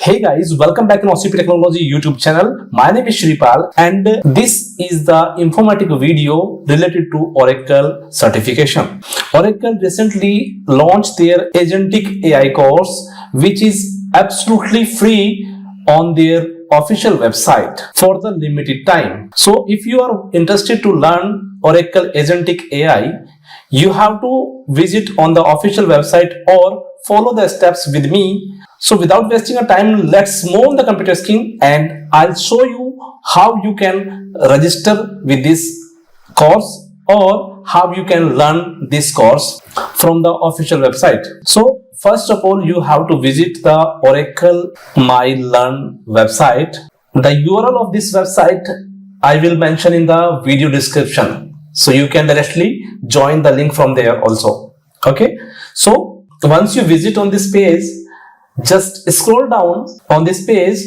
Hey guys, welcome back to OCI Technology YouTube channel. My name is Shripal and this is the informative video related to Oracle certification. Oracle recently launched their Agentic AI course, which is absolutely free on their official website for the limited time. So if you are interested to learn Oracle Agentic AI, you have to visit on the official website or follow the steps with me. So without wasting a time, let's move on the computer screen and I'll show you how you can register with this course or how you can learn this course from the official website. So first of all, you have to visit the Oracle My Learn website. The URL of this website I will mention in the video description. So you can directly join the link from there also. Okay. So once you visit on this page, just scroll down on this page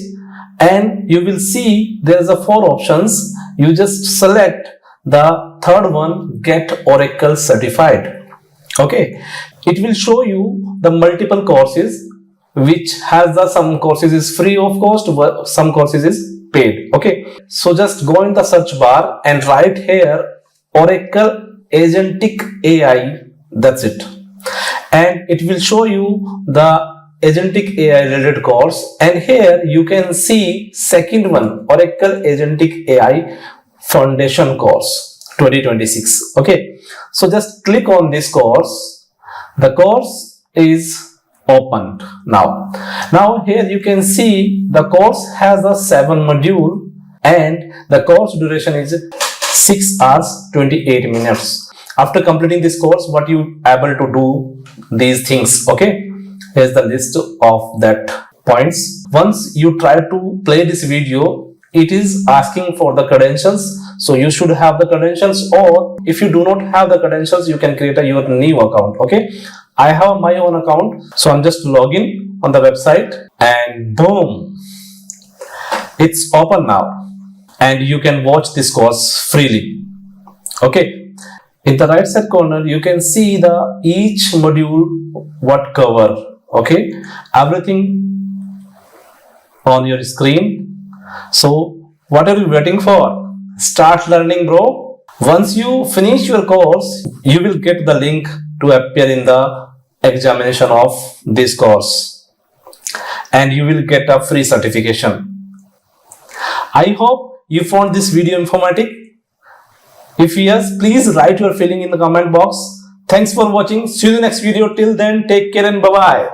and you will see there's a 4 options. You just select the third one, Get Oracle Certified. Okay, it will show you the multiple courses, which has the some courses is free of cost, but some courses is paid. Okay, so just go in the search bar and write here Oracle Agentic AI. That's it, and it will show you the Agentic AI related course, and here you can see second one, Oracle Agentic AI Foundation course 2026. Okay, so just click on this course. The course is opened now. Now here you can see the course has a 7 module and the course duration is 6 hours 28 minutes. After completing this course, what you able to do these things. Okay, here's the list of that points. Once you try to play this video, it is asking for the credentials. So you should have the credentials, or if you do not have the credentials, you can create your new account. Okay, I have my own account, so I'm just login on the website and boom, it's open now and you can watch this course freely. Okay, in the right side corner you can see the each module what cover. Okay, everything on your screen. So what are you waiting for? Start learning, bro. Once you finish your course, you will get the link to appear in the examination of this course and you will get a free certification. I hope you found this video informative. If yes, please write your feeling in the comment box. Thanks for watching. See you in the next video. Till then, take care and bye-bye.